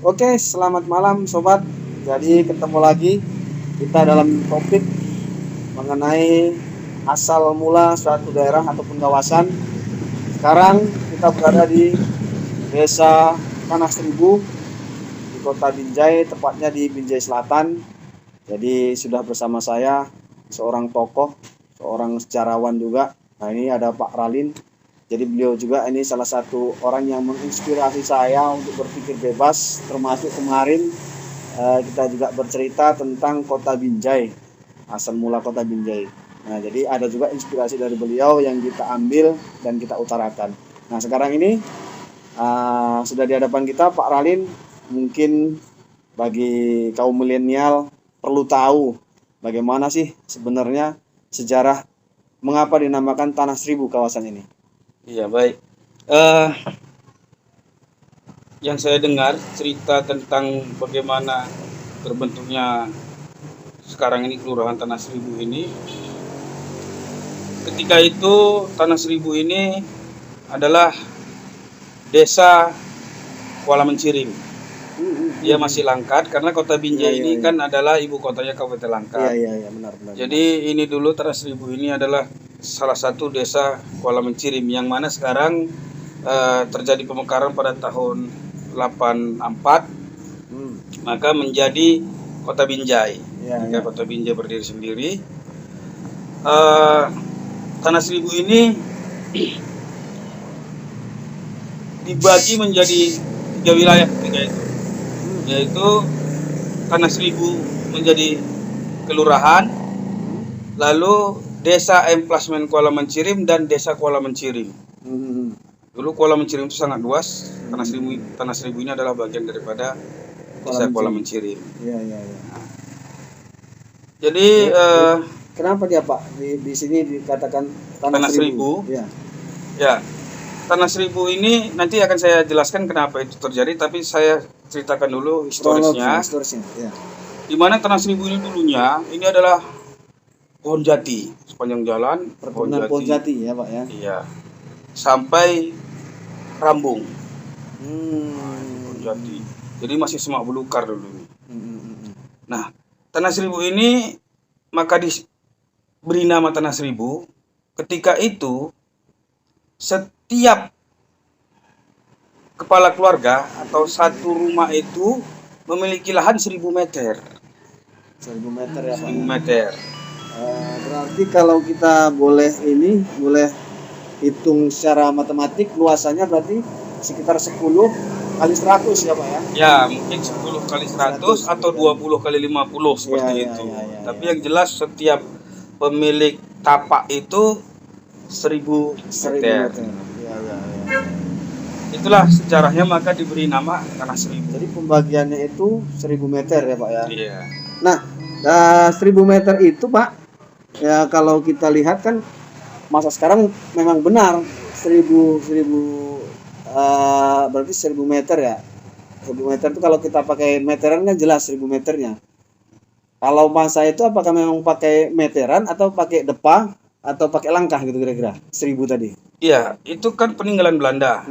Oke, selamat malam sobat. Jadi ketemu lagi kita dalam topik mengenai asal mula suatu daerah ataupun kawasan. Sekarang kita berada di Desa Tanah Seribu di Kota Binjai, tepatnya di Binjai Selatan. Jadi sudah bersama saya seorang tokoh, seorang sejarawan juga. Nah, ini ada Pak Ralin. Jadi beliau juga ini salah satu orang yang menginspirasi saya untuk berpikir bebas, termasuk kemarin kita juga bercerita tentang Kota Binjai, asal mula Kota Binjai. Nah, jadi ada juga inspirasi dari beliau yang kita ambil dan kita utarakan. Nah, sekarang ini sudah di hadapan kita Pak Ralin. Mungkin bagi kaum milenial perlu tahu bagaimana sih sebenarnya sejarah mengapa dinamakan Tanah Seribu kawasan ini. Iya, baik. Yang saya dengar cerita tentang bagaimana terbentuknya sekarang ini Kelurahan Tanah Seribu ini. Ketika itu Tanah Seribu ini adalah desa Kuala Mencirim. Dia masih Langkat karena Kota Binjai ini kan adalah ibu kotanya Kabupaten Langkat. Iya, benar. Jadi ini dulu Tanah Seribu ini adalah salah satu desa Kuala Mencirim yang mana sekarang terjadi pemekaran pada tahun 84, maka menjadi Kota Binjai. Kota Binjai berdiri sendiri. Tanah Seribu ini dibagi menjadi 3 wilayah ketika itu, yaitu Tanah Seribu menjadi kelurahan, lalu Desa Emplasmen Kuala Mencirim dan Desa Kuala Mencirim. Dulu Kuala Mencirim itu sangat luas. Tanah Seribu ini adalah bagian daripada Desa Kuala Mencirim. Iya. Jadi kenapa dia Pak di sini dikatakan Tanah Seribu? Ya, Tanah Seribu ini nanti akan saya jelaskan kenapa itu terjadi, tapi saya ceritakan dulu historisnya. Ya. Di mana Tanah Seribu ini dulunya ini adalah pohon jati sepanjang jalan, perkebunan pohon jati ya Pak ya. Iya. Sampai Rambung. Pohon jati. Jadi masih semak belukar dulu. Nah, Tanah Seribu ini maka diberi nama Tanah Seribu. Ketika itu setiap kepala keluarga atau satu rumah itu memiliki lahan 1000 meter. 1000 meter ya Pak. 1000 meter. Berarti kalau kita boleh hitung secara matematik luasannya berarti sekitar 10 kali 100 ya Pak ya? Ya, mungkin 10 kali 100 atau 20 kali 50 seperti itu. Tapi yang jelas setiap pemilik tapak itu 1000 meter. Itulah sejarahnya, maka diberi nama Tanah Seribu. Jadi pembagiannya itu 1000 meter ya Pak ya? Iya. Nah, 1000 meter itu Pak, ya kalau kita lihat kan masa sekarang memang benar 1000 berarti 1000 meter ya. 1000 meter itu kalau kita pakai meteran kan jelas 1000 meternya. Kalau masa itu apakah memang pakai meteran atau pakai depa atau pakai langkah gitu kira-kira 1000 tadi? Iya, itu kan peninggalan Belanda.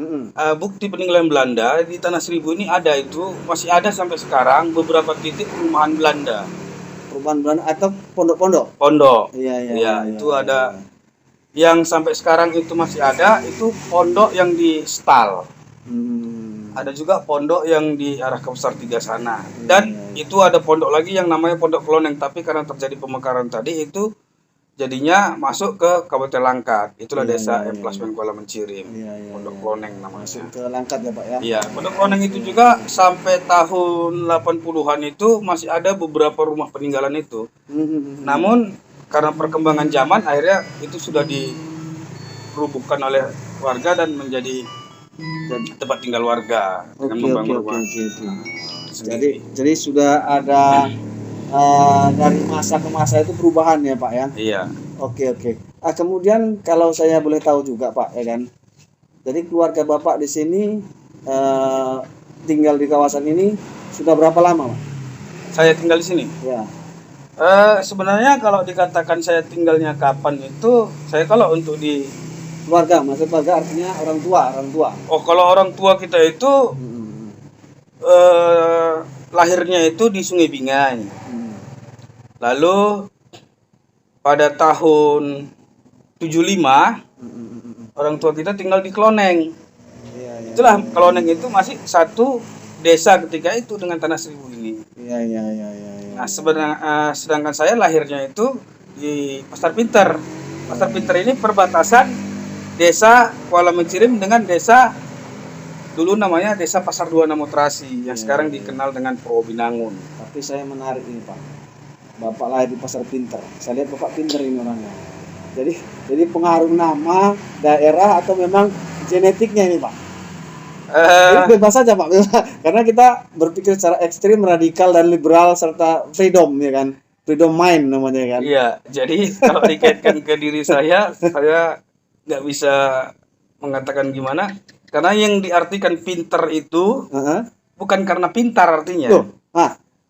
Bukti peninggalan Belanda di Tanah Seribu ini ada, itu masih ada sampai sekarang beberapa titik perumahan Belanda. Perumahan Belanda atau pondok-pondok? Pondok. Iya, itu ada. Yang sampai sekarang itu masih ada, itu pondok yang di Stal. Ada juga pondok yang di arah Kebesar 3 sana. Dan itu ada pondok lagi yang namanya Pondok Kloneng, tapi karena terjadi pemekaran tadi itu jadinya masuk ke Kabupaten Langkat. Itulah Desa Emplasmen Kuala Mencirim. Pondok Kloneng namanya. Masuk ke Langkat ya Pak ya? Iya, Pondok Kloneng itu juga sampai tahun 80-an itu masih ada beberapa rumah peninggalan itu. Namun karena perkembangan zaman akhirnya itu sudah dirubuhkan oleh warga dan menjadi tempat tinggal warga dengan membangun rumah. Jadi sudah ada dari masa ke masa itu perubahan ya Pak ya? Iya. Oke. Kemudian kalau saya boleh tahu juga Pak ya kan, jadi keluarga Bapak di sini tinggal di kawasan ini sudah berapa lama Pak? Saya tinggal di sini? Ya. Sebenarnya kalau dikatakan saya tinggalnya kapan itu, saya kalau untuk di keluarga, maksud keluarga artinya orang tua. Oh, kalau orang tua kita itu lahirnya itu di Sungai Bingai. Hmm. Lalu pada tahun 75 orang tua kita tinggal di Kloneng. Iya, iya. Itulah Kloneng itu masih satu desa ketika itu dengan Tanah Seribu ini. Iya, iya, iya, iya. Nah, sedangkan saya lahirnya itu di Pasar Pinter. Pasar Pinter ini perbatasan desa Kuala Mencirim dengan desa dulu namanya Desa Pasar Dua Namotrasi yang sekarang dikenal dengan Purwobinangun. Tapi saya menarik ini Pak. Bapak lahir di Pasar Pinter. Saya lihat Bapak pinter ini orangnya. Jadi pengaruh nama daerah atau memang genetiknya ini Pak? Jadi bebas saja Pak, karena kita berpikir secara ekstrim, radikal dan liberal serta freedom ya kan, freedom mind namanya kan. Iya, jadi kalau dikaitkan ke diri saya nggak bisa mengatakan gimana, karena yang diartikan pinter itu bukan karena pintar artinya. Loh,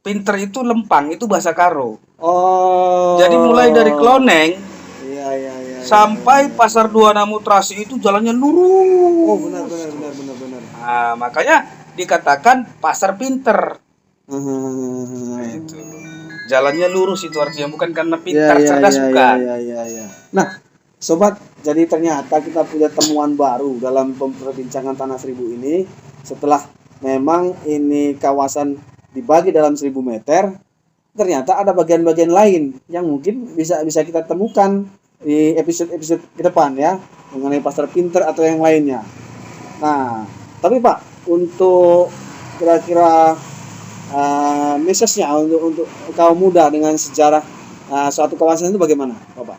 pinter itu lempang, itu bahasa Karo. Oh. Jadi mulai dari Kloneng iya, sampai Pasar Dua Namotrasi itu jalannya lurus. Oh benar. Nah, makanya dikatakan pasar pinter. Itu. Jalannya lurus itu artinya, bukan karena pintar, cerdas bukan. Iya. Nah, sobat, jadi ternyata kita punya temuan baru dalam perbincangan Tanah Seribu ini. Setelah memang ini kawasan dibagi dalam 1000 meter, ternyata ada bagian-bagian lain yang mungkin bisa kita temukan di episode-episode ke depan ya, mengenai pasar pinter atau yang lainnya. Nah, tapi Pak, untuk kira-kira message-nya untuk kaum muda dengan sejarah suatu kawasan itu bagaimana, Bapak?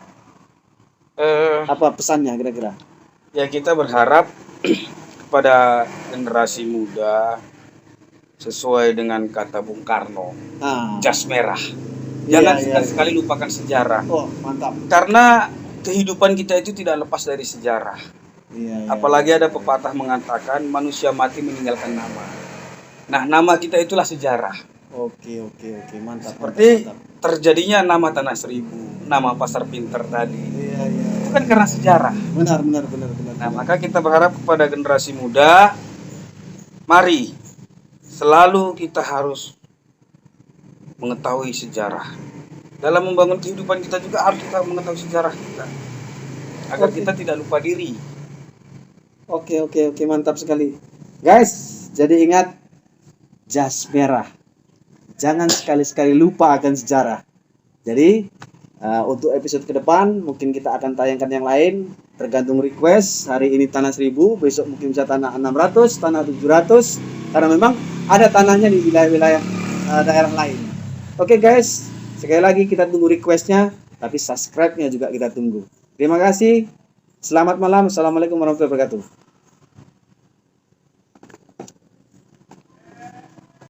Apa pesannya kira-kira? Ya, kita berharap kepada generasi muda sesuai dengan kata Bung Karno, jas merah. Jangan sekali-sekali lupakan sejarah. Oh, mantap. Karena kehidupan kita itu tidak lepas dari sejarah. Apalagi ada pepatah mengatakan manusia mati meninggalkan nama. Nah, nama kita itulah sejarah. Oke, mantap. Seperti terjadinya nama Tanah Seribu, nama Pasar Pinter tadi. Iya. Itu kan karena sejarah. Benar. Nah, maka kita berharap kepada generasi muda, mari selalu kita harus mengetahui sejarah. Dalam membangun kehidupan kita juga harus kita mengetahui sejarah kita, agar kita tidak lupa diri. Oke, mantap sekali. Guys, jadi ingat, jas merah. Jangan sekali-sekali lupa akan sejarah. Jadi, untuk episode ke depan, mungkin kita akan tayangkan yang lain, tergantung request. Hari ini Tanah 1000, besok mungkin bisa tanah 600, tanah 700, karena memang ada tanahnya di wilayah-wilayah daerah lain. Oke guys, sekali lagi kita tunggu requestnya, tapi subscribe-nya juga kita tunggu. Terima kasih. Selamat malam. Assalamualaikum warahmatullahi wabarakatuh.